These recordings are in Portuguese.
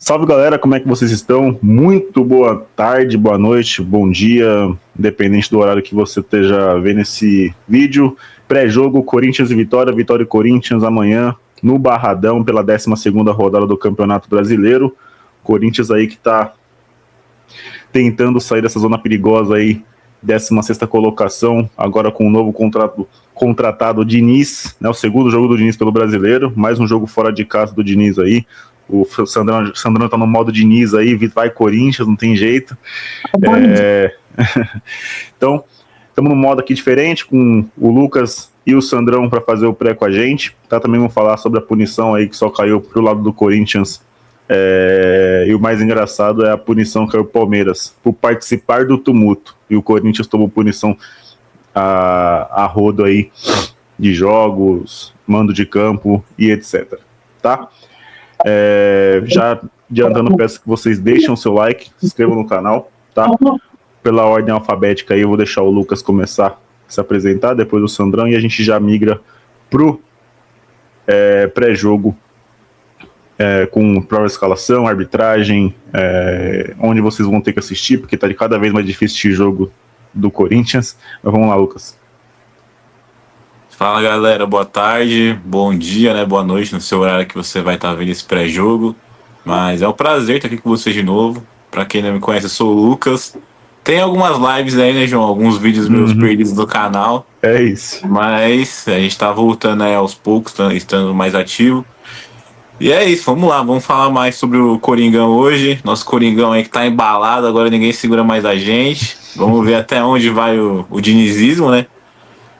Salve galera, como é que vocês estão? Muito boa tarde, boa noite, bom dia, independente do horário que você esteja vendo esse vídeo. Pré-jogo, Corinthians e Vitória, Vitória e Corinthians amanhã no Barradão pela 12ª rodada do Campeonato Brasileiro. Corinthians aí que tá tentando sair dessa zona perigosa aí, 16ª colocação, agora com o novo contratado Diniz, né, o segundo jogo do Diniz pelo Brasileiro, mais um jogo fora de casa do Diniz aí. O Sandrão tá no modo Diniz aí, vai Corinthians, não tem jeito. Então, estamos num modo aqui diferente, com o Lucas e o Sandrão para fazer o pré com a gente. Tá? Também vamos falar sobre a punição aí que só caiu pro lado do Corinthians. E o mais engraçado é a punição que caiu pro Palmeiras, por participar do tumulto. E o Corinthians tomou punição a rodo aí de jogos, mando de campo e etc. Tá? Já adiantando, peço que vocês deixem o seu like, se inscrevam no canal, tá? Pela ordem alfabética aí, eu vou deixar o Lucas começar a se apresentar, depois o Sandrão, e a gente já migra pro pré-jogo com prova de escalação, arbitragem, onde vocês vão ter que assistir, porque tá de cada vez mais difícil assistir jogo do Corinthians. Mas vamos lá, Lucas. Fala galera, boa tarde, bom dia, né? Boa noite no seu horário que você vai estar vendo esse pré-jogo. Mas é um prazer estar aqui com vocês de novo. Pra quem não me conhece, eu sou o Lucas. Tem algumas lives aí, né, João? Alguns vídeos meus perdidos do canal. É isso. Mas a gente tá voltando aí aos poucos, estando mais ativo. E é isso, vamos lá, vamos falar mais sobre o Coringão hoje. Nosso Coringão aí que tá embalado, agora ninguém segura mais a gente. Vamos ver até onde vai o dinizismo, né?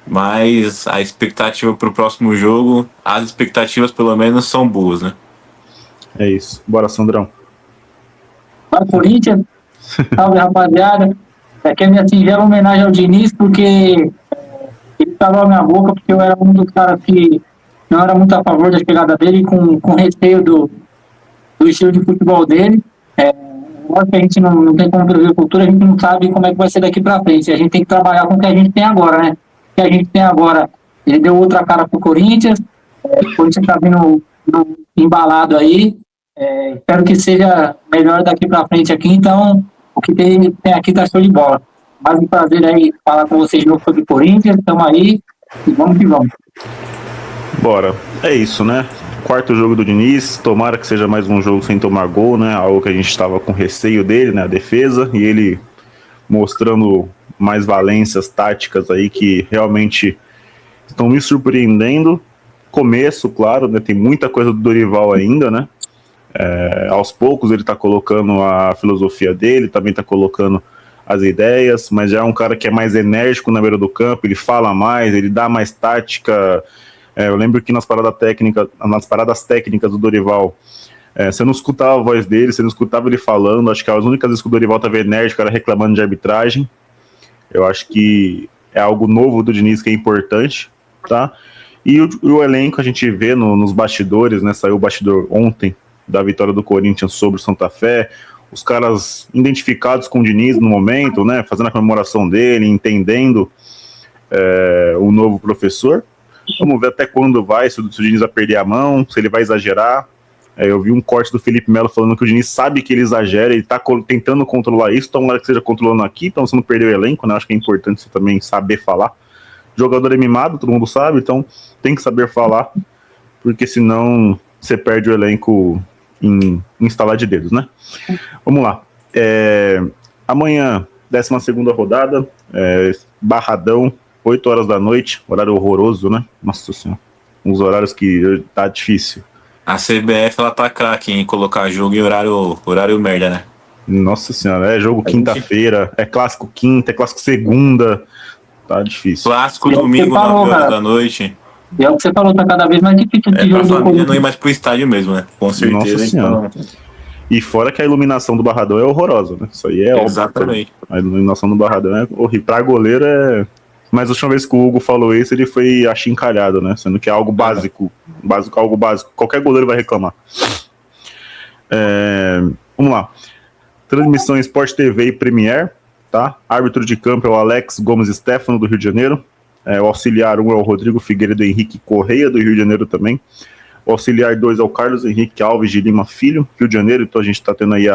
Mas a expectativa para o próximo jogo, as expectativas pelo menos são boas, né? É isso. Bora, Sandrão. Vai, Corinthians. Salve, rapaziada. Aqui é minha singela homenagem ao Diniz, porque ele calou a minha boca, porque eu era um dos caras que não era muito a favor da chegada dele, com receio do estilo de futebol dele. Lógico que a gente não tem como prever o futuro, a gente não sabe como é que vai ser daqui para frente. A gente tem que trabalhar com o que a gente tem agora, né? Que a gente tem agora, ele deu outra cara pro Corinthians, o Corinthians tá vindo embalado aí, espero que seja melhor daqui pra frente aqui, então o que tem aqui tá show de bola. Mais um prazer aí falar com vocês de novo sobre Corinthians, estamos aí e vamos que vamos. Bora, é isso, né? Quarto jogo do Diniz, tomara que seja mais um jogo sem tomar gol, né? Algo que a gente estava com receio dele, né? A defesa, e ele mostrando mais valências táticas aí que realmente estão me surpreendendo. Começo, claro, né, tem muita coisa do Dorival ainda, né? Aos poucos ele tá colocando a filosofia dele, também tá colocando as ideias, mas já é um cara que é mais enérgico na beira do campo, ele fala mais, ele dá mais tática. Eu lembro que nas paradas técnicas do Dorival, você não escutava a voz dele, você não escutava ele falando. Acho que as únicas vezes que o Dorival estava enérgico era reclamando de arbitragem. Eu acho que é algo novo do Diniz que é importante, tá? E o elenco a gente vê nos bastidores, né? Saiu o bastidor ontem da vitória do Corinthians sobre o Santa Fé. Os caras identificados com o Diniz no momento, né? Fazendo a comemoração dele, entendendo o novo professor. Vamos ver até quando vai, se o Diniz vai perder a mão, se ele vai exagerar. Eu vi um corte do Felipe Melo falando que o Diniz sabe que ele exagera, ele tá tentando controlar isso, então hora que seja controlando aqui, então você não perdeu o elenco, né? Acho que é importante você também saber falar. Jogador é mimado, todo mundo sabe, então tem que saber falar, porque senão você perde o elenco em instalar de dedos, né? Vamos lá. Amanhã, 12ª rodada, Barradão, 8 horas da noite, horário horroroso, né? Nossa Senhora, uns horários que tá difícil. A CBF, ela tá craque em colocar jogo em horário merda, né? Nossa Senhora, é jogo quinta-feira, é clássico quinta, é clássico segunda, tá difícil. Clássico domingo, 9 horas da noite. E é o que você falou, tá cada vez mais difícil de jogo. Pra família não ir mais pro estádio mesmo, né? Com certeza. Nossa Senhora. Então... E fora que a iluminação do Barradão é horrorosa, né? Isso aí é óbvio. Exatamente. A iluminação do Barradão é horrível. Pra goleiro é... Mas a última vez que o Hugo falou isso, ele foi achincalhado, né? Sendo que é algo básico. Algo básico. Qualquer goleiro vai reclamar. Vamos lá. Transmissão em Sport TV e Premier, tá? Árbitro de campo é o Alex Gomes Stefano, do Rio de Janeiro. O auxiliar 1 é o Rodrigo Figueiredo Henrique Correia, do Rio de Janeiro também. O auxiliar 2 é o Carlos Henrique Alves de Lima Filho, Rio de Janeiro. Então a gente está tendo aí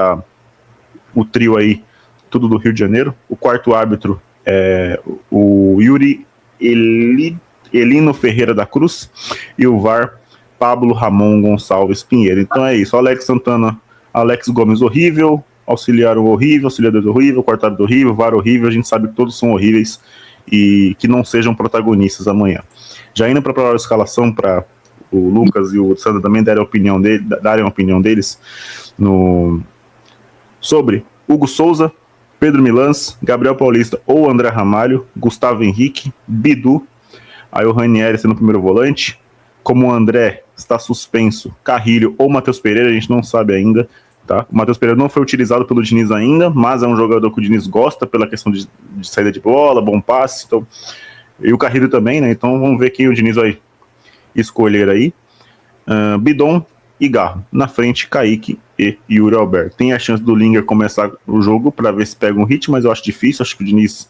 o trio aí, tudo do Rio de Janeiro. O quarto árbitro é o Yuri Elino Ferreira da Cruz e o VAR Pablo Ramon Gonçalves Pinheiro. Então é isso, Alex Santana, Alex Gomes horrível, auxiliar horrível, auxiliar 2 horrível, quarto árbitro horrível, VAR horrível. A gente sabe que todos são horríveis e que não sejam protagonistas amanhã. Já indo para a provável escalação, para o Lucas e o Sandro também darem a opinião deles sobre Hugo Souza, Pedro Milans, Gabriel Paulista ou André Ramalho, Gustavo Henrique, Bidu, aí o Ranieri sendo o primeiro volante. Como o André está suspenso, Carrilho ou Matheus Pereira, a gente não sabe ainda. Tá? O Matheus Pereira não foi utilizado pelo Diniz ainda, mas é um jogador que o Diniz gosta pela questão de saída de bola, bom passe. Então, e o Carrilho também, né? Então vamos ver quem o Diniz vai escolher aí. Bidon e Garro. Na frente, Kaique e Yuri Alberto. Tem a chance do Linger começar o jogo para ver se pega um ritmo, mas eu acho difícil. Acho que o Diniz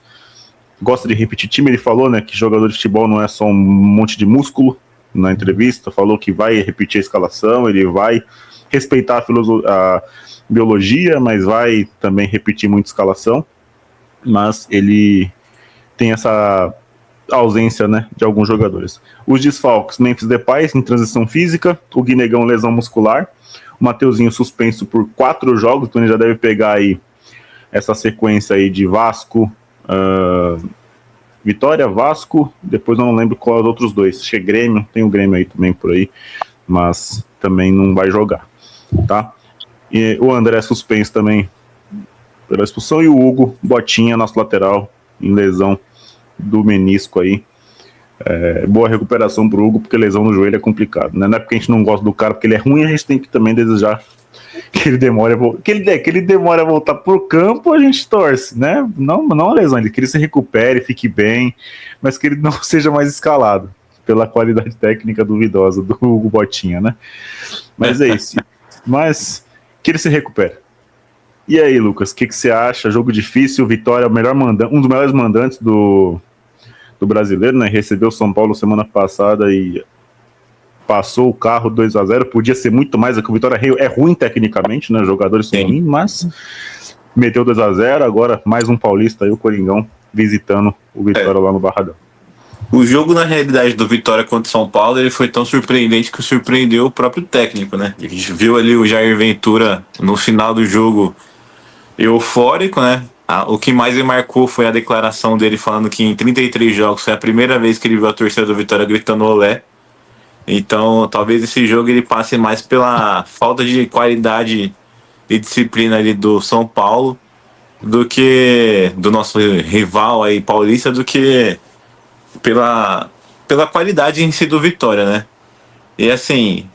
gosta de repetir time. Ele falou, né, que jogador de futebol não é só um monte de músculo. Na entrevista, falou que vai repetir a escalação, ele vai respeitar a biologia, mas vai também repetir muita escalação. Mas ele tem essa ausência, né, de alguns jogadores. Os desfalques: Memphis Depay em transição física, o Guinegão lesão muscular, o Mateuzinho suspenso por 4 jogos, então ele já deve pegar aí essa sequência aí de Vasco, Vitória, Vasco, depois eu não lembro qual os outros dois. Acho que é Grêmio, tem o Grêmio aí também por aí, mas também não vai jogar, tá? E o André suspenso também pela expulsão, e o Hugo Botinha, nosso lateral, em lesão do menisco aí. Boa recuperação pro Hugo, porque lesão no joelho é complicado, né? Não é porque a gente não gosta do cara, porque ele é ruim, a gente tem que também desejar que ele demore a voltar pro campo. A gente torce, né? Não a lesão, ele que ele se recupere, fique bem, mas que ele não seja mais escalado pela qualidade técnica duvidosa do Hugo Botinha, né? Mas é isso. Mas que ele se recupere. E aí, Lucas, o que você acha? Jogo difícil, Vitória, um dos melhores mandantes do brasileiro, né? Recebeu o São Paulo semana passada e passou o carro 2-0, podia ser muito mais, é que o Vitória é ruim tecnicamente, né? Os jogadores são ruins, mas meteu 2-0, agora mais um paulista aí, o Coringão, visitando o Vitória lá no Barradão. O jogo, na realidade, do Vitória contra o São Paulo, ele foi tão surpreendente que surpreendeu o próprio técnico, né? A gente viu ali o Jair Ventura no final do jogo eufórico, né? O que mais me marcou foi a declaração dele falando que em 33 jogos foi a primeira vez que ele viu a torcida do Vitória gritando olé. Então, talvez esse jogo ele passe mais pela falta de qualidade e disciplina ali do São Paulo, do que do nosso rival aí paulista, do que pela qualidade em si do Vitória, né? E assim,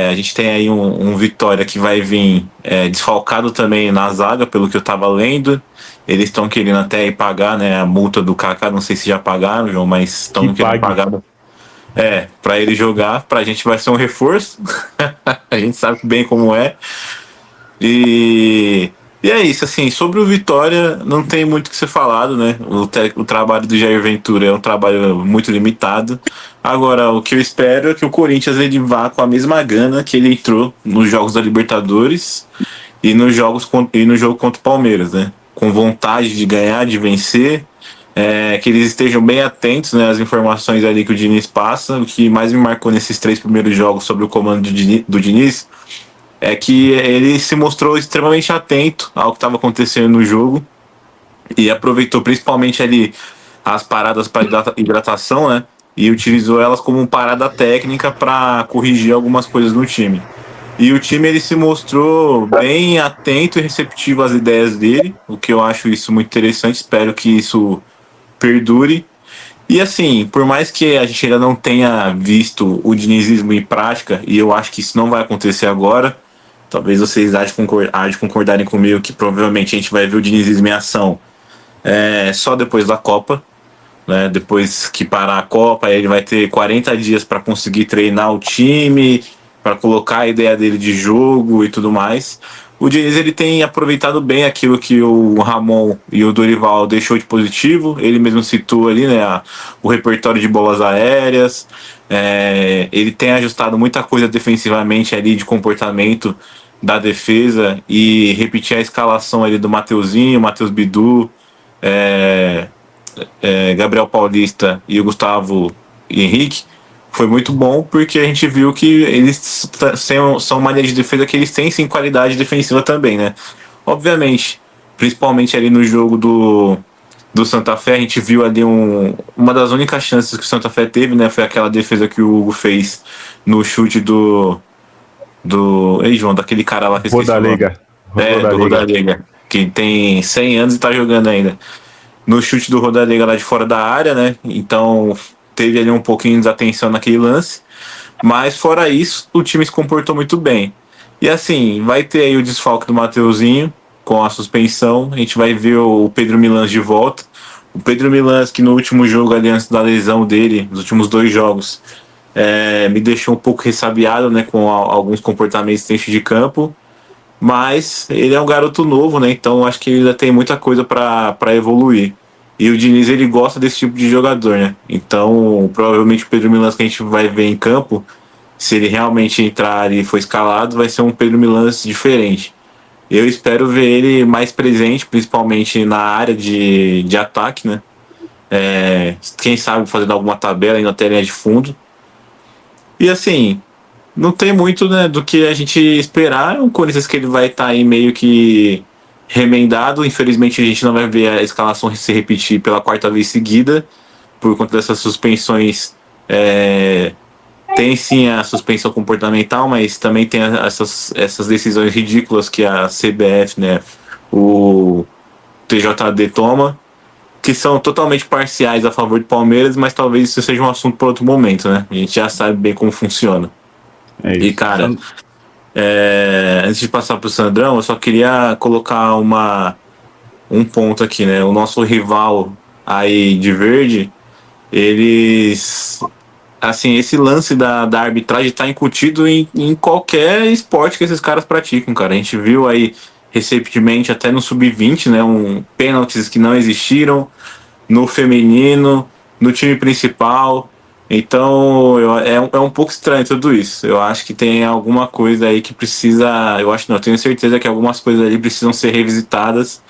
a gente tem aí um Vitória que vai vir desfalcado também na zaga, pelo que eu tava lendo. Eles estão querendo até ir pagar, né, a multa do Kaká, não sei se já pagaram, João, mas estão querendo pagar. Pra ele jogar, pra gente vai ser um reforço. A gente sabe bem como é. E é isso, assim, sobre o Vitória, não tem muito o que ser falado, né? O trabalho do Jair Ventura é um trabalho muito limitado. Agora, o que eu espero é que o Corinthians ele vá com a mesma gana que ele entrou nos jogos da Libertadores e no jogo contra o Palmeiras, né? Com vontade de ganhar, de vencer. Que eles estejam bem atentos, né, às informações ali que o Diniz passa. O que mais me marcou nesses 3 primeiros jogos sobre o comando do Diniz é que ele se mostrou extremamente atento ao que estava acontecendo no jogo e aproveitou principalmente ali as paradas para hidratação, né, e utilizou elas como parada técnica para corrigir algumas coisas no time. E o time ele se mostrou bem atento e receptivo às ideias dele, o que eu acho isso muito interessante. Espero que isso perdure. E assim, por mais que a gente ainda não tenha visto o dinizismo em prática, e eu acho que isso não vai acontecer agora, talvez vocês há de concordarem comigo que provavelmente a gente vai ver o dinizismo em ação só depois da Copa, né? Depois que parar a Copa, ele vai ter 40 dias para conseguir treinar o time, para colocar a ideia dele de jogo e tudo mais. O Diniz ele tem aproveitado bem aquilo que o Ramon e o Dorival deixou de positivo. Ele mesmo citou ali, né, o repertório de bolas aéreas, Ele tem ajustado muita coisa defensivamente ali de comportamento da defesa e repetir a escalação ali do Mateuzinho, Matheus Bidu, Gabriel Paulista e o Gustavo Henrique foi muito bom, porque a gente viu que eles são uma linha de defesa que eles têm sim qualidade defensiva também, né? Obviamente, principalmente ali no jogo do Santa Fé, a gente viu ali uma das únicas chances que o Santa Fé teve, né? Foi aquela defesa que o Hugo fez no chute Ei, João, daquele cara lá que eu esqueci o nome. Do Rodalega, que tem 100 anos e tá jogando ainda. No chute do Rodalega lá de fora da área, né? Então teve ali um pouquinho de desatenção naquele lance. Mas fora isso, o time se comportou muito bem. E assim, vai ter aí o desfalque do Mateuzinho com a suspensão. A gente vai ver o Pedro Milans de volta. O Pedro Milans, que no último jogo ali antes da lesão dele, nos últimos 2 jogos, me deixou um pouco ressabiado, né, com alguns comportamentos dentro de campo. Mas ele é um garoto novo, né? Então acho que ele ainda tem muita coisa para evoluir. E o Diniz, ele gosta desse tipo de jogador, né? Então, provavelmente o Pedro Milans que a gente vai ver em campo, se ele realmente entrar e for escalado, vai ser um Pedro Milans diferente. Eu espero ver ele mais presente, principalmente na área de ataque, né? Quem sabe fazendo alguma tabela aí na telinha de fundo. E assim, não tem muito, né, do que a gente esperar. Um Corinthians que ele vai estar aí meio que remendado. Infelizmente a gente não vai ver a escalação se repetir pela 4ª vez seguida, por conta dessas suspensões. Tem sim a suspensão comportamental, mas também tem essas decisões ridículas que a CBF, né, o TJD toma, que são totalmente parciais a favor do Palmeiras, mas talvez isso seja um assunto para outro momento, né? A gente já sabe bem como funciona. E cara, antes de passar pro Sandrão, eu só queria colocar um ponto aqui, né? O nosso rival aí de verde, eles... Assim, esse lance da arbitragem tá incutido em qualquer esporte que esses caras praticam, cara. A gente viu aí recentemente, até no Sub-20, né? Pênaltis que não existiram no feminino, no time principal. Então, é um pouco estranho tudo isso. Eu acho que tem alguma coisa aí que precisa... Eu tenho certeza que algumas coisas ali precisam ser revisitadas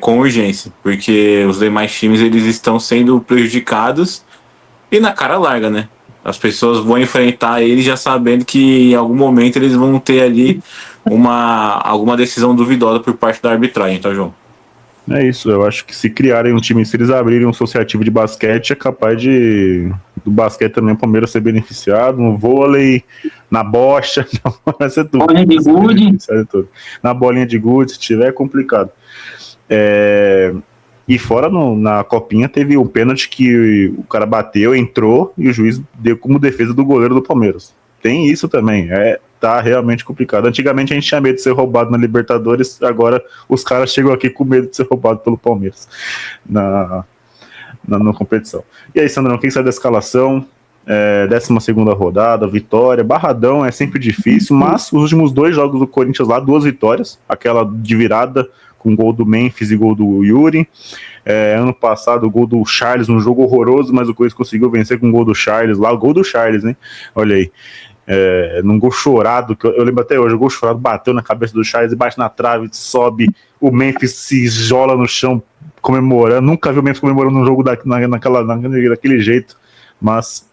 com urgência. Porque os demais times, eles estão sendo prejudicados e na cara larga, né? As pessoas vão enfrentar eles já sabendo que em algum momento eles vão ter ali alguma decisão duvidosa por parte da arbitragem, tá, João? É isso, eu acho que se criarem um time, se eles abrirem um associativo de basquete, é capaz do basquete também o Palmeiras ser beneficiado, no vôlei, na bocha, vai ser tudo. Bolinha de gude. Na bolinha de gude, se tiver, é complicado. E fora na copinha teve um pênalti que o cara bateu, entrou e o juiz deu como defesa do goleiro do Palmeiras. Tem isso também, tá realmente complicado. Antigamente a gente tinha medo de ser roubado na Libertadores, agora os caras chegam aqui com medo de ser roubado pelo Palmeiras na competição. E aí, Sandrão, quem sai da escalação? 12ª rodada, vitória, Barradão é sempre difícil, mas os últimos 2 jogos do Corinthians lá, 2 vitórias, aquela de virada com gol do Memphis e gol do Yuri. Ano passado o gol do Charles, um jogo horroroso, mas o Corinthians conseguiu vencer com o gol do Charles lá, o gol do Charles, hein? Olha aí. Num gol chorado, que eu lembro até hoje, o gol chorado bateu na cabeça do Charles e bate na trave, sobe, o Memphis se isola no chão comemorando. Nunca vi o Memphis comemorando um jogo daquele jeito, mas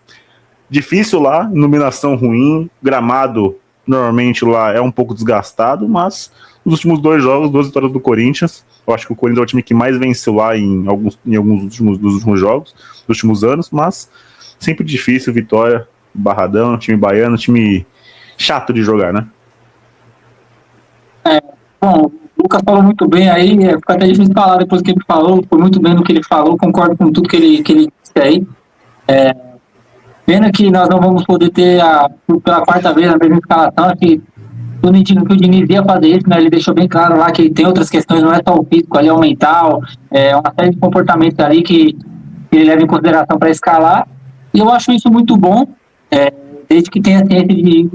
difícil lá, iluminação ruim, gramado normalmente lá é um pouco desgastado, mas nos últimos 2 jogos, 2 vitórias do Corinthians. Eu acho que o Corinthians é o time que mais venceu lá em alguns dos últimos jogos, dos últimos anos, mas sempre difícil, vitória, Barradão, time baiano, time chato de jogar, né? Bom, o Lucas falou muito bem aí, fica até difícil falar depois que ele falou, foi muito bem no que ele falou, concordo com tudo que ele disse aí. Pena que nós não vamos poder ter pela 4ª vez a mesma escalação, que tudo indica que o Diniz ia fazer isso, né? Ele deixou bem claro lá que tem outras questões, não é só o físico, ali é o mental, uma série de comportamentos ali que ele leva em consideração para escalar, e eu acho isso muito bom, desde que tenha ciência de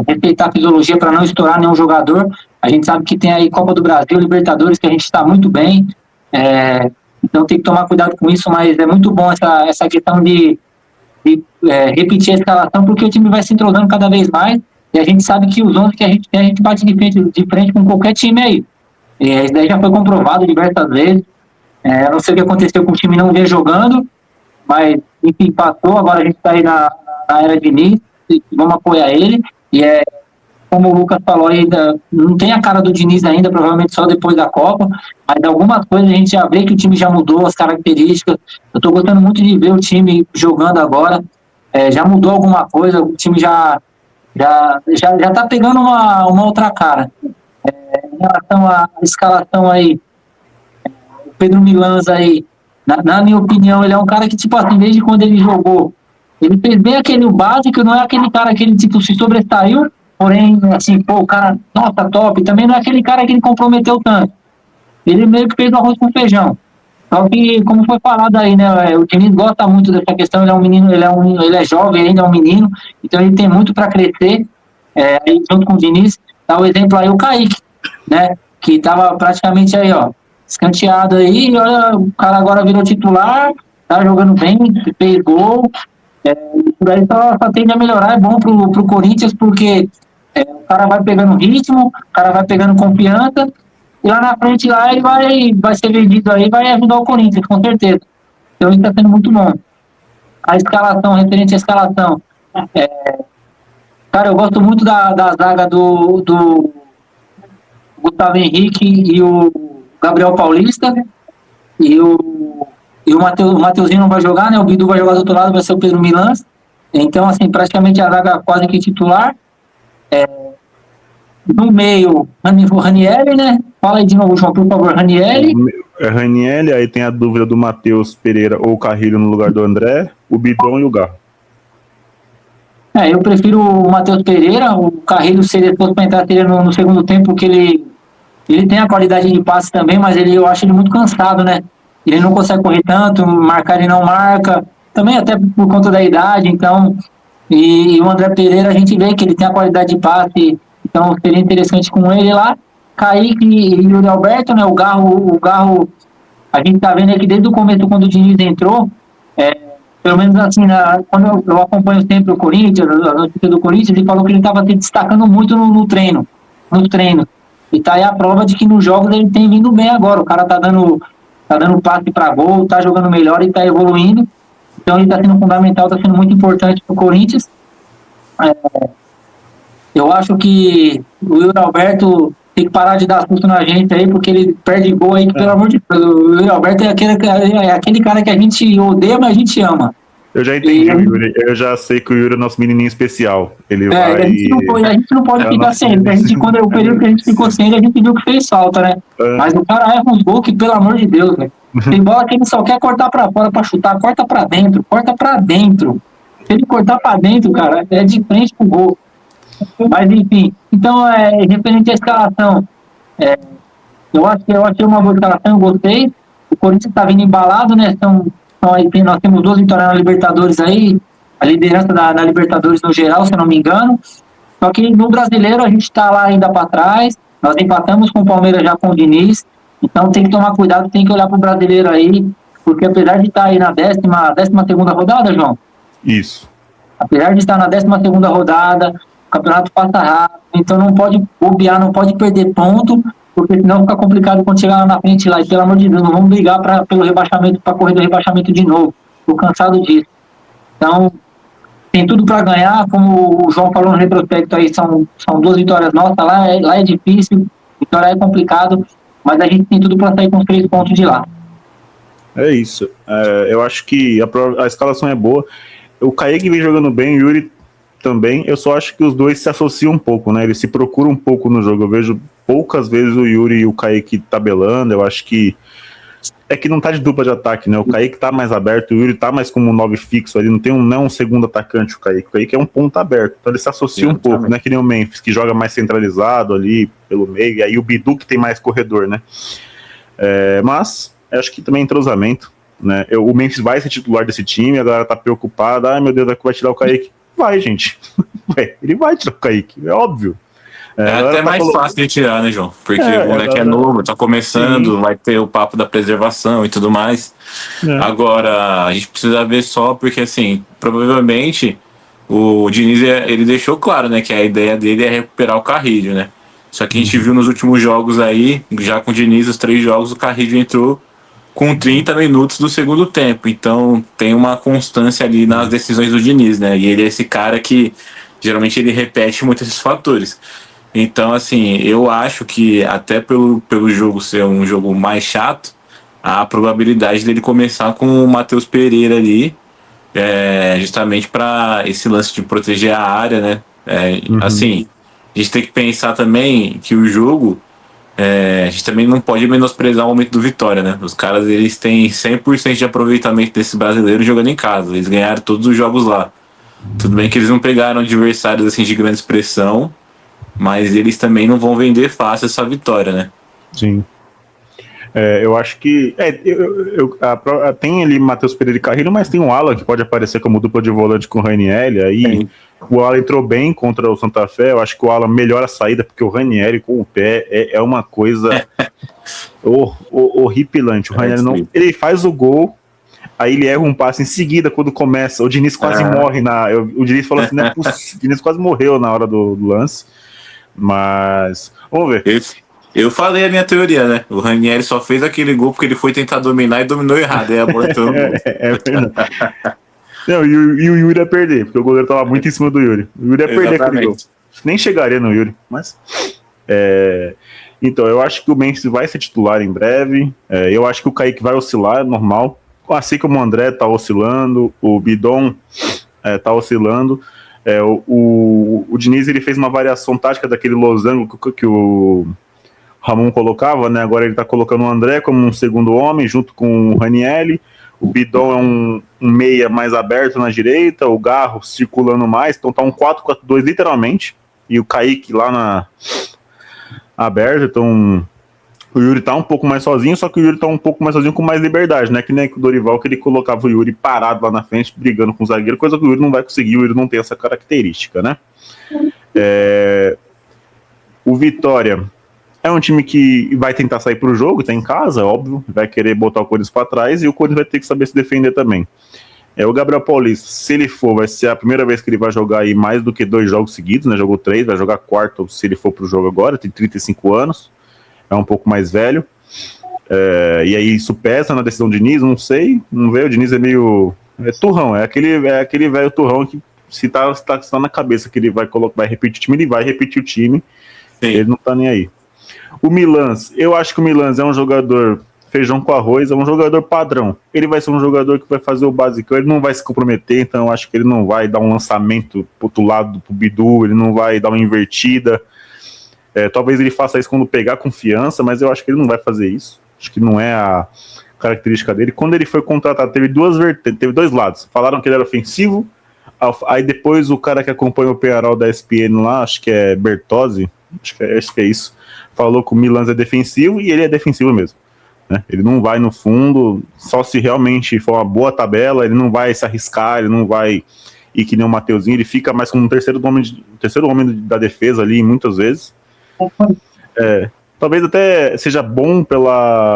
respeitar a fisiologia para não estourar nenhum jogador. A gente sabe que tem aí Copa do Brasil, Libertadores, que a gente está muito bem, Então tem que tomar cuidado com isso, mas é muito bom essa questão de repetir a escalação, porque o time vai se entrosando cada vez mais, e a gente sabe que os 11 que a gente tem, a gente bate de frente com qualquer time aí. Isso daí já foi comprovado diversas vezes. Não sei o que aconteceu com o time não ver jogando, mas enfim, passou, agora a gente está aí na era de Diniz, e vamos apoiar ele, e como o Lucas falou aí, não tem a cara do Diniz ainda, provavelmente só depois da Copa, mas algumas coisas a gente já vê que o time já mudou as características. Eu estou gostando muito de ver o time jogando agora, já mudou alguma coisa, o time já tá pegando uma outra cara. Em relação à escalação aí, o Pedro Milans aí, na minha opinião, ele é um cara que, tipo assim, desde quando ele jogou, ele fez bem aquele básico, não é aquele cara que ele, tipo, se sobressaiu, porém, assim, pô, o cara, nossa, top, também não é aquele cara que ele comprometeu tanto. Ele meio que fez o arroz com feijão. Só que, como foi falado aí, né, o Diniz gosta muito dessa questão, ele é um menino, ele é jovem ainda, é um menino, então ele tem muito para crescer, aí junto com o Diniz, dá o exemplo aí o Kaique, né, que tava praticamente aí, ó, escanteado aí, e olha, o cara agora virou titular, tá jogando bem, fez gol, por aí só tende a melhorar, é bom pro Corinthians, porque o cara vai pegando ritmo, o cara vai pegando confiança, e lá na frente lá ele vai ser vendido aí, vai ajudar o Corinthians, com certeza. Então isso está sendo muito bom. A escalação, referente à escalação, cara, eu gosto muito da zaga do Gustavo Henrique e o Gabriel Paulista, e o Mateuzinho não vai jogar, né? O Bidu vai jogar do outro lado, vai ser o Pedro Milans. Então, assim, praticamente a zaga quase que titular. No meio, o Ranieri, né? Fala aí de novo, João, por favor, Ranieri. Ranieri, aí tem a dúvida do Matheus Pereira ou o Carrilho no lugar do André, o Bidon e o Garro. Eu prefiro o Matheus Pereira, o Carrilho seria para entrar no segundo tempo, porque ele tem a qualidade de passe também, mas eu acho ele muito cansado, né? Ele não consegue correr tanto, marcar ele não marca, também até por conta da idade, então, e o André Pereira a gente vê que ele tem a qualidade de passe, então seria interessante com ele lá. Kaique e Yuri Alberto, né? O Garro, a gente tá vendo aqui desde o começo, quando o Diniz entrou, pelo menos assim, quando eu acompanho sempre o Corinthians, a notícia do Corinthians, ele falou que ele estava se destacando muito no treino. E tá aí a prova de que nos jogos ele tem vindo bem agora. O cara tá dando passe para gol, tá jogando melhor e tá evoluindo. Então ele tá sendo fundamental, tá sendo muito importante pro Corinthians. Eu acho que o Yuri Alberto tem que parar de dar susto na gente aí, porque ele perde gol aí, que, pelo amor de Deus. O Yuri Alberto é aquele cara que a gente odeia, mas a gente ama. Eu já entendi o Yuri, eu já sei que o Yuri é nosso menininho especial. Ele vai... A gente não pode ficar sem ele. Quando o período que a gente ficou sem ele, a gente viu que fez falta, né? Mas o cara erra uns gols que, pelo amor de Deus, velho. Tem bola que ele só quer cortar pra fora pra chutar, corta pra dentro. Se ele cortar pra dentro, cara, é de frente pro gol. Mas enfim, então, referente à escalação, eu achei uma boa escalação, eu gostei. O Corinthians tá vindo embalado, né? Nós temos 2 vitórias na Libertadores aí, a liderança na Libertadores no geral, se eu não me engano. Só que no Brasileiro a gente está lá ainda para trás, nós empatamos com o Palmeiras já com o Diniz, então tem que tomar cuidado, tem que olhar para o Brasileiro aí, porque apesar de estar aí na 12ª rodada, João? Isso. Apesar de estar na 12ª rodada, o campeonato passa rápido, então não pode bobear, não pode perder ponto, porque senão fica complicado quando chegar lá na frente lá, e pelo amor de Deus, não vamos brigar pelo rebaixamento, para correr do rebaixamento de novo. Estou cansado disso. Então, tem tudo para ganhar, como o João falou no retrospecto aí, são 2 vitórias nossas, lá é difícil, vitória é complicado, mas a gente tem tudo para sair com os 3 pontos de lá. É isso. Eu acho que a escalação é boa. O Kaique vem jogando bem, o Yuri também. Eu só acho que os dois se associam um pouco, né? Eles se procuram um pouco no jogo. Eu vejo poucas vezes o Yuri e o Kaique tabelando. Eu acho que que não tá de dupla de ataque, né? O Kaique tá mais aberto, o Yuri tá mais como um 9 fixo ali, não é um segundo atacante o Kaique. O Kaique é um ponto aberto, então ele se associa um pouco, né? Que nem o Memphis, que joga mais centralizado ali pelo meio, e aí o Bidu que tem mais corredor, né? Mas acho que também é entrosamento, né? O Memphis vai ser titular desse time, a galera tá preocupada, ai meu Deus, vai tirar o Kaique. Vai, gente. Ele vai tirar o Kaique, é óbvio. É Agora até tá mais fácil de tirar, né, João? Porque o moleque é agora- novo, tá começando, Sim. vai ter o papo da preservação e tudo mais. É. Agora, a gente precisa ver só, porque assim, provavelmente o Diniz, ele deixou claro, né, que a ideia dele é recuperar o Carrillo, né? Só que a gente viu nos últimos jogos aí, já com o Diniz, os 3 jogos, o Carrillo entrou com 30 minutos do segundo tempo. Então tem uma constância ali nas decisões do Diniz, né? E ele é esse cara que geralmente ele repete muito esses fatores. Então, assim, eu acho que até pelo jogo ser um jogo mais chato, a probabilidade dele começar com o Matheus Pereira ali, justamente para esse lance de proteger a área, né? Assim, a gente tem que pensar também que o jogo, a gente também não pode menosprezar o momento do Vitória, né? Os caras, eles têm 100% de aproveitamento desse brasileiro jogando em casa. Eles ganharam todos os jogos lá. Tudo bem que eles não pegaram adversários assim de grande expressão, mas eles também não vão vender fácil essa vitória, né? Sim. Eu acho que. Tem ali Matheus Pereira e Carrilho, mas tem o Alan que pode aparecer como dupla de volante com o Ranieri. Aí Sim. o Alan entrou bem contra o Santa Fé. Eu acho que o Alan melhora a saída, porque o Ranieri com o pé é uma coisa horripilante. O Ranieri não. Ele faz o gol, aí ele erra um passe em seguida quando começa. O Diniz quase morre o Diniz falou assim: não é possível. O Diniz quase morreu na hora do lance. Mas. Vamos ver. Eu falei a minha teoria, né? O Ranieri só fez aquele gol porque ele foi tentar dominar e dominou errado. Aí a bola entrou no gol. Verdade. Não, e o Yuri ia perder, porque o goleiro tava muito em cima do Yuri. O Yuri ia perder aquele gol. Nem chegaria no Yuri, mas. Então, eu acho que o Memphis vai ser titular em breve. Eu acho que o Kaique vai oscilar, normal. Assim como o André tá oscilando, o Bidon tá oscilando. O Diniz, ele fez uma variação tática daquele losango que o Ramon colocava, né? Agora ele tá colocando o André como um segundo homem, junto com o Ranieri. O Bidon é um meia mais aberto na direita, o Garro circulando mais, então tá um 4-4-2 literalmente, e o Kaique lá aberto, então o Yuri tá um pouco mais sozinho, só que o Yuri tá um pouco mais sozinho com mais liberdade, né? Que nem o Dorival, que ele colocava o Yuri parado lá na frente, brigando com o zagueiro, coisa que o Yuri não vai conseguir, o Yuri não tem essa característica, né? O Vitória é um time que vai tentar sair pro jogo, tá em casa, óbvio, vai querer botar o Corinthians pra trás e o Corinthians vai ter que saber se defender também. O Gabriel Paulista, se ele for, vai ser a primeira vez que ele vai jogar aí mais do que 2 jogos seguidos, né? Jogou 3, vai jogar 4 se ele for pro jogo agora, tem 35 anos, é um pouco mais velho. E aí isso pesa na decisão do Diniz, não sei, não vê, o Diniz é meio... turrão, é aquele velho turrão que se tá na cabeça que ele vai repetir o time, ele vai repetir o time. Sim. Ele não tá nem aí. O Milans, eu acho que o Milans é um jogador feijão com arroz, é um jogador padrão. Ele vai ser um jogador que vai fazer o básico, ele não vai se comprometer, então eu acho que ele não vai dar um lançamento pro outro lado pro Bidu, ele não vai dar uma invertida. Talvez ele faça isso quando pegar confiança, mas eu acho que ele não vai fazer isso. Acho que não é a característica dele. Quando ele foi contratado, teve 2 lados. Falaram que ele era ofensivo, aí depois o cara que acompanha o Penharol da ESPN lá, acho que é Bertozzi, acho que é isso, falou que o Milans é defensivo, e ele é defensivo mesmo, né? Ele não vai no fundo, só se realmente for uma boa tabela, ele não vai se arriscar, ele não vai ir que nem o Mateuzinho, ele fica mais como um terceiro homem da defesa ali, muitas vezes. Talvez até seja bom pelo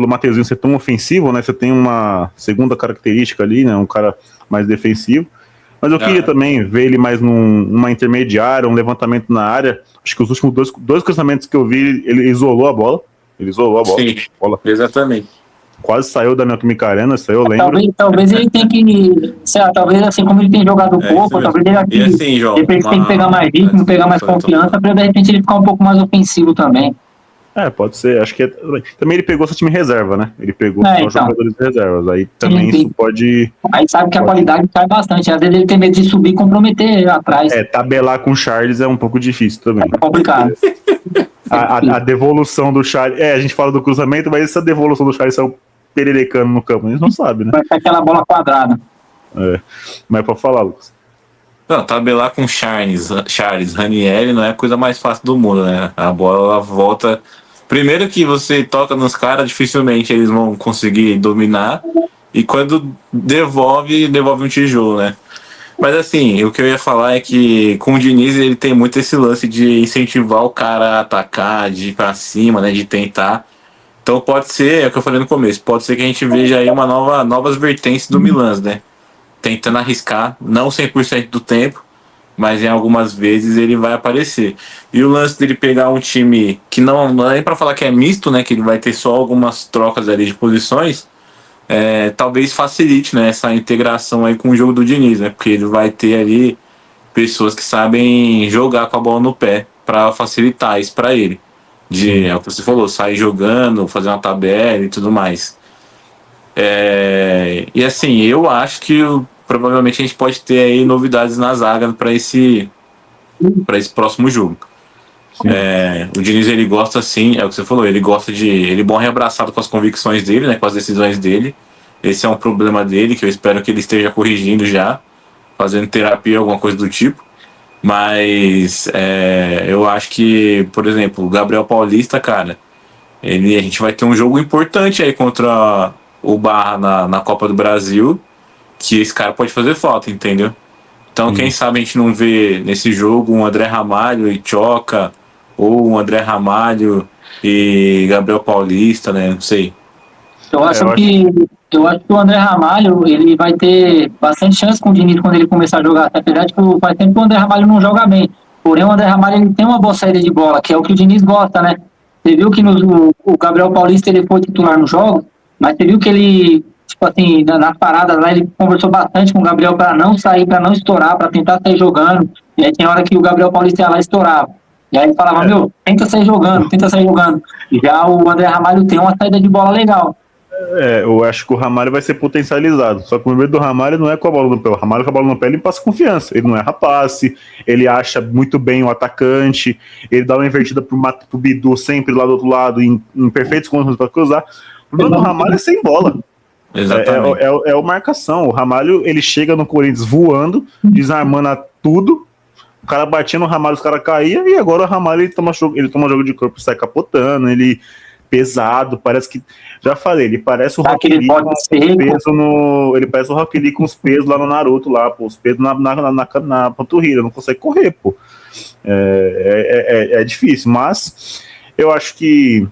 Mateuzinho ser tão ofensivo, né? Você tem uma segunda característica ali, né? Um cara mais defensivo. Mas eu queria também ver ele mais numa intermediária, um levantamento na área. Acho que os últimos dois cruzamentos que eu vi, ele isolou a bola. Sim, exatamente. Quase saiu da Neoquímica Arena, isso aí eu lembro. Talvez ele tenha que, sei lá, talvez assim como ele tem jogado pouco, talvez ele aqui, assim, João, de repente tem que pegar mais ritmo, pegar mais confiança, para de repente ele ficar um pouco mais ofensivo também. Pode ser, acho que também ele pegou seu time reserva, né? Ele pegou só jogadores reservas, aí também isso pode... Aí sabe que a qualidade cai bastante, às vezes ele tem medo de subir e comprometer atrás. Tabelar com o Charles é um pouco difícil também. É complicado. A devolução do Charles, a gente fala do cruzamento, mas essa devolução do Charles saiu pererecando no campo, a gente não sabe, né? Vai ser aquela bola quadrada. Mas pode falar, Lucas. Não, tabelar com Charles, Ranieri não é a coisa mais fácil do mundo, né? A bola ela volta. Primeiro que você toca nos caras, dificilmente eles vão conseguir dominar. E quando devolve um tijolo, né? Mas assim, o que eu ia falar é que com o Diniz ele tem muito esse lance de incentivar o cara a atacar, de ir pra cima, né? De tentar. Então pode ser, é o que eu falei no começo, pode ser que a gente veja aí novas vertentes do Milan, né? Tentando arriscar, não 100% do tempo, mas em algumas vezes ele vai aparecer. E o lance dele pegar um time que não é nem pra falar que é misto, né? Que ele vai ter só algumas trocas ali de posições, talvez facilite, né, essa integração aí com o jogo do Diniz, né? Porque ele vai ter ali pessoas que sabem jogar com a bola no pé para facilitar isso para ele. É o que você falou, sair jogando, fazer uma tabela e tudo mais. E assim, eu acho que provavelmente a gente pode ter aí novidades na zaga para esse próximo jogo. O Diniz, ele gosta assim, é o que você falou, ele gosta ele é bom reabraçado com as convicções dele, né, com as decisões dele. Esse é um problema dele, que eu espero que ele esteja corrigindo já, fazendo terapia, alguma coisa do tipo. Mas eu acho que, por exemplo, o Gabriel Paulista, cara, a gente vai ter um jogo importante aí contra o Barra na Copa do Brasil, que esse cara pode fazer falta, entendeu? Então, quem sabe a gente não vê nesse jogo um André Ramalho e Choca, ou um André Ramalho e Gabriel Paulista, né? Não sei. Eu acho que o André Ramalho ele vai ter bastante chance com o Diniz quando ele começar a jogar. Apesar de que faz tempo que o André Ramalho não joga bem. Porém, o André Ramalho ele tem uma boa saída de bola, que é o que o Diniz gosta, né? Você viu que o Gabriel Paulista ele foi titular no jogo, mas você viu que ele, tipo assim, nas paradas lá, ele conversou bastante com o Gabriel para não sair, para não estourar, para tentar sair jogando. E aí tinha hora que o Gabriel Paulista ia lá e estourava. E aí ele falava, tenta sair jogando, tenta sair jogando. E já o André Ramalho tem uma saída de bola legal. Eu acho que o Ramalho vai ser potencializado. Só que o medo do Ramalho não é com a bola no pé. O Ramalho com a bola no pé ele passa confiança. Ele não erra passe, ele acha muito bem o atacante, ele dá uma invertida pro Bidu sempre lá do outro lado, em perfeitos condições para cruzar. O problema do Ramalho é sem bola. Exatamente. É o marcação. O Ramalho ele chega no Corinthians voando, desarmando tudo. O cara batia no Ramalho, os caras caíam, e agora o Ramalho ele toma jogo de corpo, sai capotando, ele pesado, parece que. Já falei, ele parece o Rock Lee com os pesos no. Ele parece o Rock Lee com os pesos lá no Naruto, lá, pô, os pesos na panturrilha, não consegue correr, pô. É difícil, mas eu acho que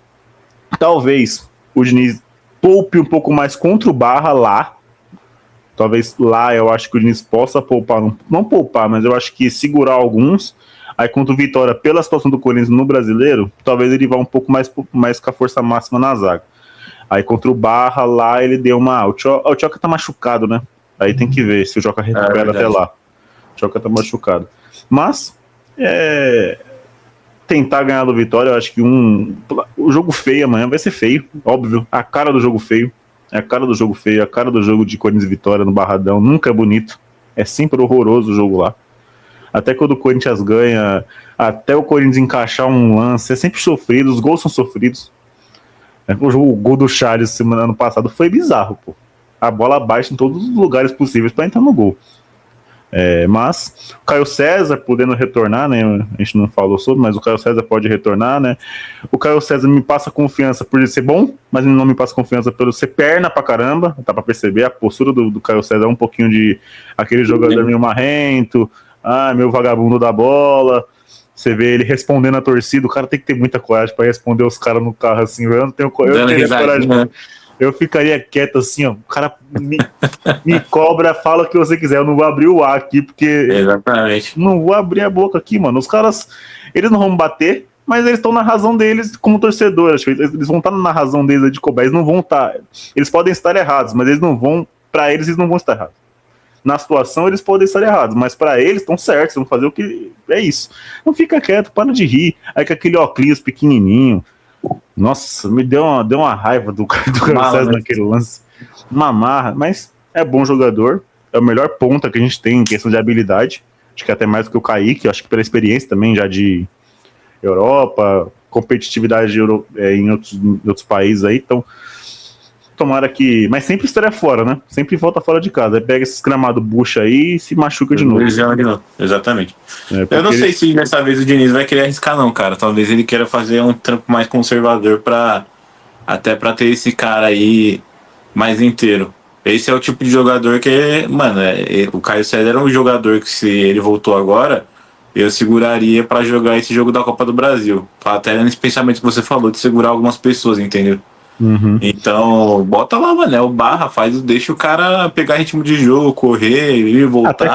talvez o Diniz poupe um pouco mais contra o Barra lá. Talvez lá eu acho que o Diniz possa poupar, não poupar, mas eu acho que segurar alguns. Aí contra o Vitória, pela situação do Corinthians no Brasileiro, talvez ele vá um pouco mais com a força máxima na zaga. Aí contra o Barra, lá ele deu uma... O Choca tá machucado, né? Aí tem que ver se o Choca recupera até lá. O Choca tá machucado. Mas, tentar ganhar do Vitória, eu acho que o jogo feio amanhã vai ser feio, óbvio. A cara do jogo feio. É a cara do jogo feio, a cara do jogo de Corinthians e Vitória no Barradão. Nunca é bonito. É sempre horroroso o jogo lá. Até quando o Corinthians ganha, até o Corinthians encaixar um lance, é sempre sofrido, os gols são sofridos. O gol do Charles ano passado foi bizarro, pô. A bola baixa em todos os lugares possíveis para entrar no gol. Mas o Caio César podendo retornar, né? A gente não falou sobre, mas o Caio César pode retornar, né? O Caio César me passa confiança por ele ser bom, mas ele não me passa confiança por ser perna pra caramba. Dá pra perceber a postura do Caio César é um pouquinho de aquele jogador meio marrento. Meu vagabundo da bola. Você vê ele respondendo a torcida, o cara tem que ter muita coragem pra responder os caras no carro assim. Eu não tenho coragem. Né? Eu ficaria quieto assim, ó. O cara me cobra, fala o que você quiser. Eu não vou abrir o ar aqui, porque. Exatamente. Não vou abrir a boca aqui, mano. Os caras, eles não vão bater, mas eles estão na razão deles como torcedor. Eles vão estar na razão deles de cobrar. Eles não vão estar. Eles podem estar errados, mas eles não vão. Pra eles não vão estar errados. Na situação eles podem estar errados, mas pra eles estão certos, vão fazer o que é isso. Não fica quieto, para de rir. Aí com aquele óculos pequenininho. Nossa, me deu uma raiva do Carlos César naquele lance. Uma marra, mas é bom jogador. É o melhor ponta que a gente tem em questão de habilidade. Acho que até mais do que o Kaique, acho que pela experiência também já de Europa, competitividade em outros países aí, então tomara que... Mas sempre estaria fora, né? Sempre volta fora de casa. Aí pega esse gramado bucha aí e se machuca de novo. Exatamente. Eu não sei se dessa vez o Diniz vai querer arriscar não, cara. Talvez ele queira fazer um trampo mais conservador até pra ter esse cara aí mais inteiro. Esse é o tipo de jogador que, mano, o Caio César era um jogador que, se ele voltou agora, eu seguraria pra jogar esse jogo da Copa do Brasil. Até nesse pensamento que você falou, de segurar algumas pessoas, entendeu? Uhum. Então, bota lá, mano, o Barra, deixa o cara pegar ritmo de jogo, correr, ir, voltar. Até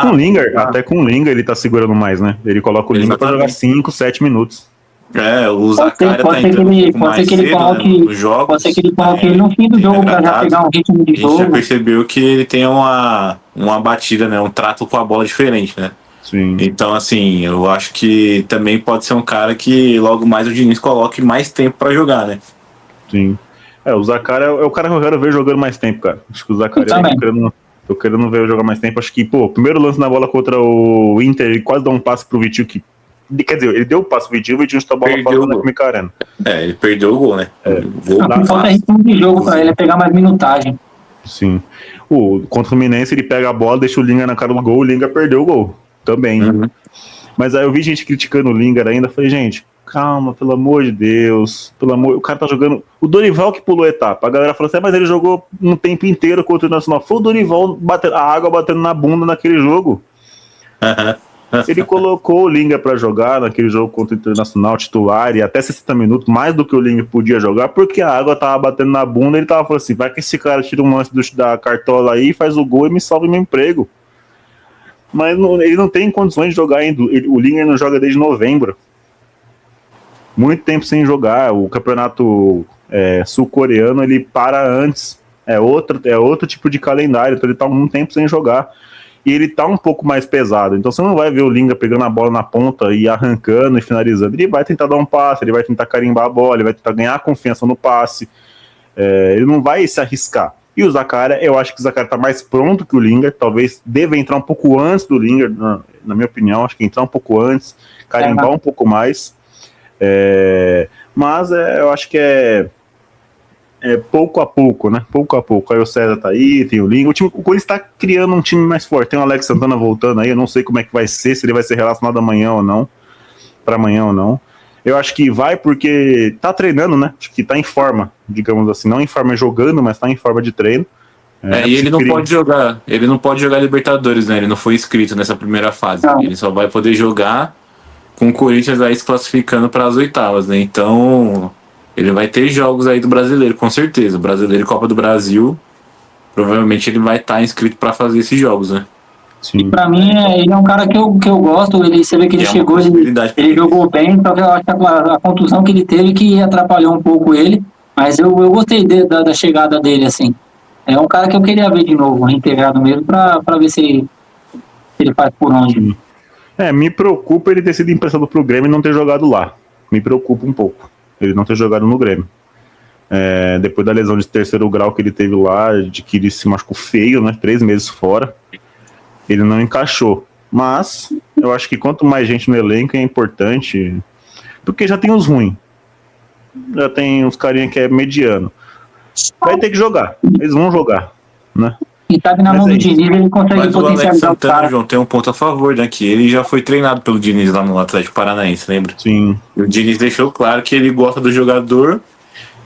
com o Lingard ele tá segurando mais, né? Ele coloca o Lingard pra jogar 5, 7 minutos. O Zaccaria tá entrando um pouco mais cedo, né, nos jogos. Pode ser que ele coloque ele no fim do jogo pra já pegar um ritmo de A gente jogo. já percebeu que ele tem uma batida, né, um trato com a bola diferente, né? Sim. Então, assim, eu acho que também pode ser um cara que logo mais o Diniz coloque mais tempo pra jogar, né? Sim. O Zaccaria é o cara que eu quero ver jogando mais tempo, cara. Acho que o Zaccaria tô querendo ver jogar mais tempo. Acho que, pô, primeiro lance na bola contra o Inter, ele quase dá um passe pro Vitinho que. Quer dizer, ele deu o passe pro Vitinho, o Vitinho chutou a bola fora da Química Arena. Ele perdeu o gol, né? Falta ritmo de jogo pra ele pegar mais minutagem. Sim. Contra o Fluminense, ele pega a bola, deixa o Lingard na cara do gol, o Lingard perdeu o gol. Também. Uhum. Mas aí eu vi gente criticando o Lingard ainda, falei, gente, calma, pelo amor de Deus, o cara tá jogando, o Dorival que pulou a etapa, a galera falou assim, mas ele jogou um tempo inteiro contra o Nacional, foi o Dorival a água batendo na bunda naquele jogo. Ele colocou o Lingard pra jogar naquele jogo contra o Internacional titular e até 60 minutos, mais do que o Lingard podia jogar, porque a água tava batendo na bunda, ele tava falando assim, vai que esse cara tira um lance da cartola aí, faz o gol e me salva meu emprego. Mas ele não tem condições de jogar ainda. O Lingard não joga desde novembro. Muito tempo sem jogar. O campeonato sul-coreano ele para antes. É outro tipo de calendário. Então ele tá um tempo sem jogar. E ele tá um pouco mais pesado. Então você não vai ver o Lingard pegando a bola na ponta e arrancando e finalizando. Ele vai tentar dar um passe, ele vai tentar carimbar a bola, ele vai tentar ganhar confiança no passe. Ele não vai se arriscar. E o Zaccaria, eu acho que o Zaccaria tá mais pronto que o Lingard, talvez deva entrar um pouco antes do Lingard, na minha opinião, acho que entrar um pouco antes, carimbar um pouco mais, mas eu acho que é pouco a pouco, né, pouco a pouco. Aí o César tá aí, tem o Lingard, o Corinthians tá criando um time mais forte, tem o Alex Santana voltando aí, eu não sei como é que vai ser, se ele vai ser relacionado amanhã ou não, para amanhã ou não. Eu acho que vai porque tá treinando, né? Acho que tá em forma, digamos assim. Não em forma jogando, mas tá em forma de treino. E ele não pode jogar. Ele não pode jogar Libertadores, né? Ele não foi inscrito nessa primeira fase. Não. Ele só vai poder jogar com o Corinthians aí se classificando para as oitavas, né? Então, ele vai ter jogos aí do Brasileiro, com certeza. Brasileiro e Copa do Brasil. Provavelmente ele vai estar inscrito para fazer esses jogos, né? Sim. E pra mim, ele é um cara que eu gosto. Você vê que ele chegou, ele jogou bem, só que eu acho que a contusão que ele teve que atrapalhou um pouco ele. Mas eu gostei da chegada dele, assim. É um cara que eu queria ver de novo, reintegrado mesmo, pra ver se ele faz por onde. Sim. Me preocupa ele ter sido emprestado pro Grêmio e não ter jogado lá. Me preocupa um pouco ele não ter jogado no Grêmio. Depois da lesão de terceiro grau que ele teve lá, de que ele se machucou feio, né? 3 meses fora. Ele não encaixou. Mas eu acho que quanto mais gente no elenco é importante, porque já tem os ruins. Já tem uns carinha que é mediano. Vai ter que jogar. Eles vão jogar, né? E tá na mão do Diniz, ele consegue Mas o Alex potencializar o Santana, cara. João, tem um ponto a favor, né? Que ele já foi treinado pelo Diniz lá no Atlético Paranaense, lembra? Sim. E o Diniz deixou claro que ele gosta do jogador,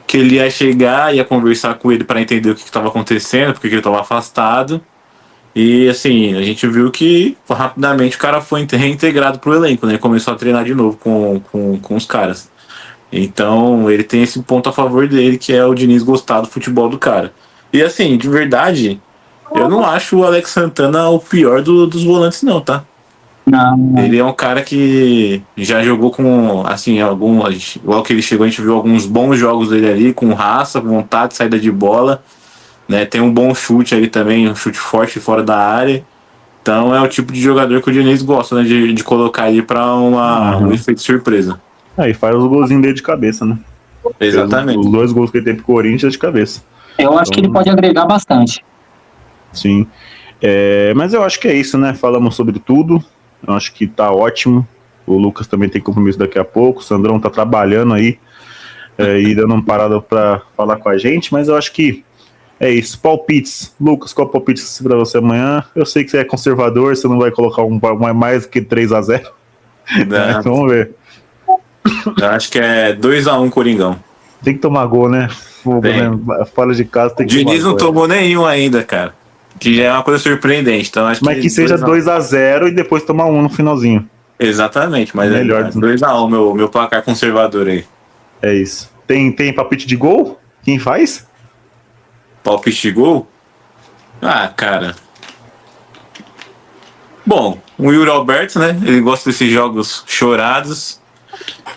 que ele ia chegar, ia conversar com ele para entender o que estava acontecendo, porque ele estava afastado. E assim, a gente viu que rapidamente o cara foi reintegrado pro elenco, né? Começou a treinar de novo com os caras. Então ele tem esse ponto a favor dele, que é o Diniz gostar do futebol do cara. E assim, de verdade, eu não acho o Alex Santana o pior dos volantes, não, tá? Não. Ele é um cara que já jogou com, assim, igual que ele chegou, a gente viu alguns bons jogos dele ali, com raça, vontade, saída de bola. Né, tem um bom chute ali também, um chute forte fora da área. Então é o tipo de jogador que o Diniz gosta, né, de colocar aí para um efeito surpresa. Aí faz os golzinhos dele de cabeça, né? Exatamente. Os 2 gols que ele tem pro Corinthians de cabeça. Eu acho que ele pode agregar bastante. Sim. Mas eu acho que é isso, né? Falamos sobre tudo. Eu acho que tá ótimo. O Lucas também tem compromisso daqui a pouco. O Sandrão tá trabalhando aí e dando uma parada pra falar com a gente. Mas eu acho que é isso. Palpites. Lucas, qual palpite pra você amanhã? Eu sei que você é conservador, você não vai colocar mais que 3-0. Então, vamos ver. Eu acho que é 2-1 Coringão. Tem que tomar gol, né? Fogo, Tem. né? Fora de casa tem O que tomar Diniz não gol. tomou nenhum ainda, cara. Que já é uma coisa surpreendente. Então acho Mas que seja 2-0 e depois tomar um no finalzinho. Exatamente, mas Melhor. é 2-1 meu placar conservador aí. É isso. Tem palpite de gol? Quem faz? Palpite de gol? Ah, cara. Bom, o Yuri Alberto, né? Ele gosta desses jogos chorados.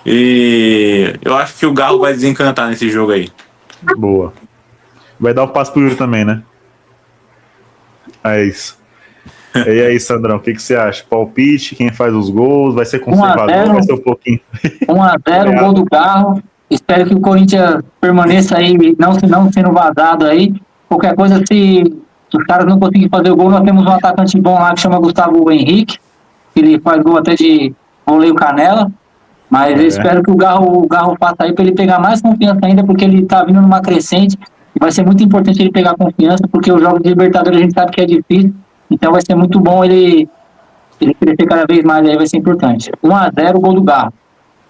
E eu acho que o Galo vai desencantar nesse jogo aí. Boa. Vai dar um passo pro Yuri também, né? É isso. E aí, Sandrão, o que você acha? Palpite, quem faz os gols? Vai ser conservador? 1-0. Vai ser um pouquinho. 1-0, gol do Carro. Espero que o Corinthians permaneça aí, não sendo vazado aí. Qualquer coisa, se os caras não conseguirem fazer o gol, nós temos um atacante bom lá que chama Gustavo Henrique. Ele faz gol até de voleio canela. Mas eu espero que o Garro faça aí para ele pegar mais confiança ainda, porque ele tá vindo numa crescente. E vai ser muito importante ele pegar confiança, porque os jogos de Libertadores a gente sabe que é difícil. Então vai ser muito bom ele crescer cada vez mais, aí vai ser importante. 1-0, gol do Garro.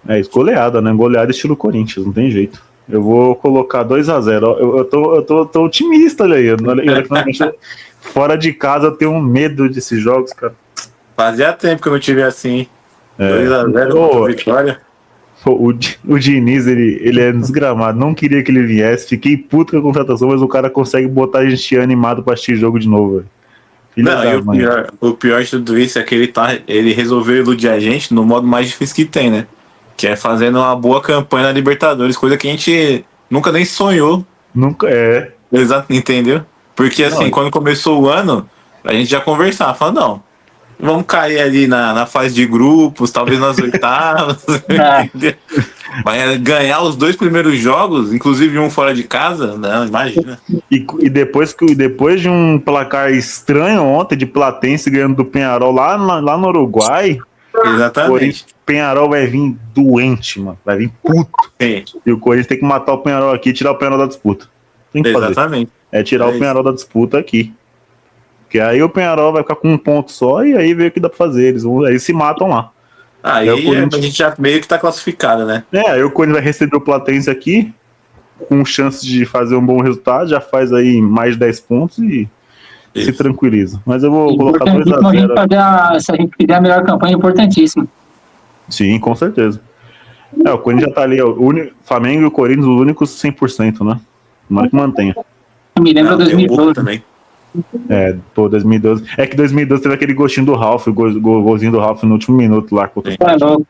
É isso, goleada, né? Goleada estilo Corinthians, não tem jeito. Eu vou colocar 2-0. Eu tô otimista, olha aí. Fora de casa eu tenho medo desses jogos, cara. Fazia tempo que eu não tive assim. 2-0 Ô, contra a Vitória. Pô, o Diniz, ele é desgramado. Não queria que ele viesse. Fiquei puto com a contratação, mas o cara consegue botar a gente animado pra assistir jogo de novo, velho. Filha Não, da e mãe. o pior de tudo isso é que ele resolveu iludir a gente no modo mais difícil que tem, né? Que é fazendo uma boa campanha na Libertadores, coisa que a gente nunca nem sonhou. Nunca é. Exato, entendeu? Porque assim, Não, quando começou o ano, a gente já conversava, falando, não, vamos cair ali na fase de grupos, talvez nas oitavas, entendeu? Mas ganhar os 2 primeiros jogos, inclusive um fora de casa, não, imagina. E depois de um placar estranho ontem de Platense ganhando do Penharol lá no Uruguai, Exatamente. o Penharol vai vir doente, mano. Vai vir puto. Sim, E o Corinthians tem que matar o Penharol aqui e tirar o Penharol da disputa. Tem que fazer. exatamente. É tirar o Penharol da disputa aqui. Porque aí o Penharol vai ficar com um ponto só e aí vê o que dá pra fazer. Eles se matam lá. Aí É o Corinthians. a gente já meio que tá classificado, né? Aí o Corinthians vai receber o Platense aqui, com chance de fazer um bom resultado, já faz aí mais 10 pontos e se tranquiliza. Mas eu vou colocar 2-0. Se a gente fizer a melhor campanha, é importantíssimo. Sim, com certeza. O Corinthians já tá ali, Flamengo e o Corinthians, os únicos 100%, né? Tomara que mantenha. Me lembra Não, tem um pouco 2012. também. 2012. É que 2012 teve aquele gostinho do Ralf, o golzinho do Ralf no último minuto lá contra o Flamengo.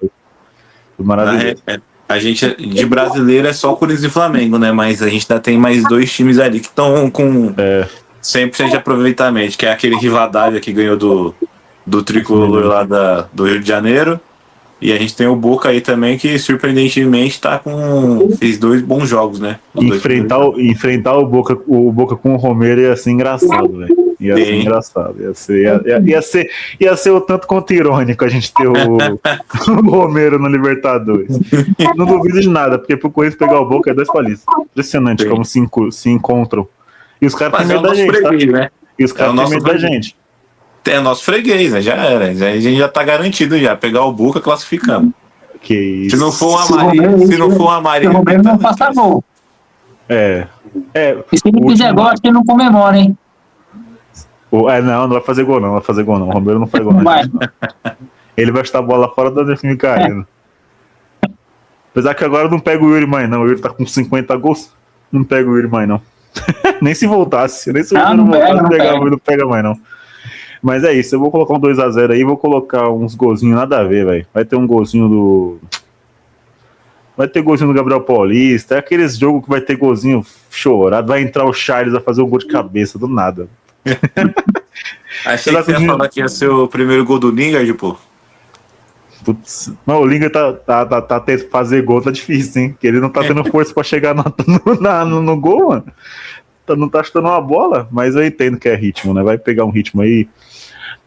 Foi maravilhoso. A gente, de brasileiro, é só Corinthians e Flamengo, né? Mas a gente ainda tem mais 2 times ali que estão com 100% de aproveitamento, que é aquele Rivadavia que ganhou do tricolor lá do Rio de Janeiro. E a gente tem o Boca aí também, que surpreendentemente fez 2 bons jogos, né? Enfrentar o Boca com o Romero ia ser engraçado, velho. Ia ser engraçado. Ia ser o tanto quanto irônico a gente ter o Romero no Libertadores. Não duvido de nada, porque pro Corinthians pegar o Boca é 2 palitos. Impressionante como se encontram. E os caras têm medo da gente, freguês, tá? né? E os caras têm medo da gente. É o nosso freguês, né? Já era. A gente já tá garantido já. Pegar o Boca, classificamos. Que isso. Se não for uma Maria. Se o Romero não passar gol. E se ele fizer gol, acho que ele não comemora, hein? Não vai fazer gol, não. Não vai fazer gol, não. O Romero não faz gol, não. Ele vai chutar a bola fora da defesa caindo. Apesar que agora não pega o Yuri mais, não. O Yuri tá com 50 gols. Não pega o Yuri mais, não. Nem se voltasse. Nem se o Yuri não voltasse, não pega mais, não. Mas é isso, eu vou colocar um 2-0 aí, vou colocar uns golzinhos nada a ver, velho. Vai ter um golzinho do. Vai ter golzinho do Gabriel Paulista. É aqueles jogos que vai ter golzinho chorado. Vai entrar o Charles a fazer um gol de cabeça, do nada. Achei que você ia falar que ia ser o primeiro gol do Lingard, pô. Putz, mas o Lingard tá tendo fazer gol, tá difícil, hein? Porque ele não tá tendo força pra chegar no gol, mano. Não tá chutando uma bola, mas eu entendo que é ritmo, né? Vai pegar um ritmo aí.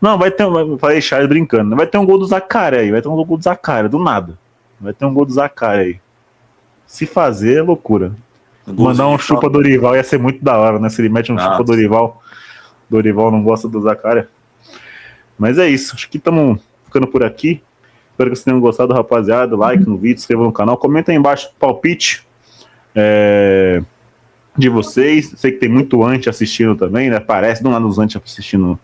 Não, vai ter falei Charles brincando, né? Vai ter um gol do Zaccaria aí, do nada. Vai ter um gol do Zaccaria aí. Se fazer, é loucura. Mandar um chupa do Dorival ia ser muito da hora, né? Se ele mete um chupa do Dorival não gosta do Zaccaria. Mas é isso, acho que estamos ficando por aqui. Espero que vocês tenham gostado, rapaziada. Like no vídeo, se inscreva no canal, comenta aí embaixo palpite de vocês. Sei que tem muito anti assistindo também, né? Parece, não lá nos anti assistindo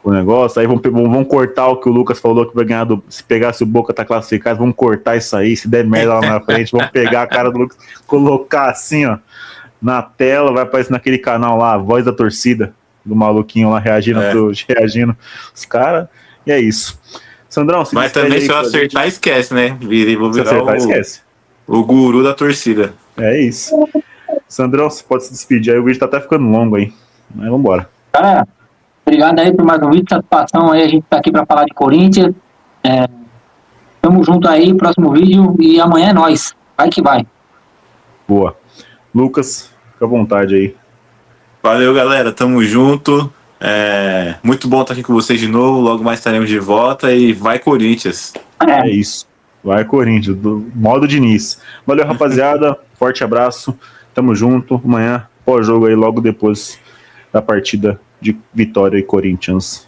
o negócio. Aí vão cortar o que o Lucas falou que vai ganhar se pegasse o Boca tá classificado, vão cortar isso aí. Se der merda lá na frente, vão pegar a cara do Lucas, colocar assim, ó, na tela, vai aparecer naquele canal lá, a voz da torcida, do maluquinho lá reagindo os caras. E é isso. Sandrão, se Mas também se eu acertar, esquece, né? Vou se virar acertar, esquece. O guru da torcida. É isso. Sandrão, você pode se despedir aí, o vídeo tá até ficando longo aí. Mas vambora. Galera, obrigado aí por mais um vídeo, satisfação aí, a gente tá aqui para falar de Corinthians. Tamo junto aí, próximo vídeo, e amanhã é nóis. Vai que vai. Boa. Lucas, fica à vontade aí. Valeu, galera, tamo junto. Muito bom estar aqui com vocês de novo, logo mais estaremos de volta e vai Corinthians. É isso. Vai Corinthians, do modo Diniz. Valeu, rapaziada. Forte abraço. Tamo junto. Amanhã, pós-jogo aí, logo depois da partida de Vitória e Corinthians.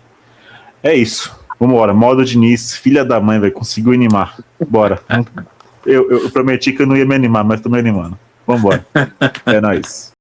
É isso. Vambora. Modo Diniz, filha da mãe, velho. Conseguiu animar. Bora. Eu prometi que eu não ia me animar, mas tô me animando. Vambora. É nóis.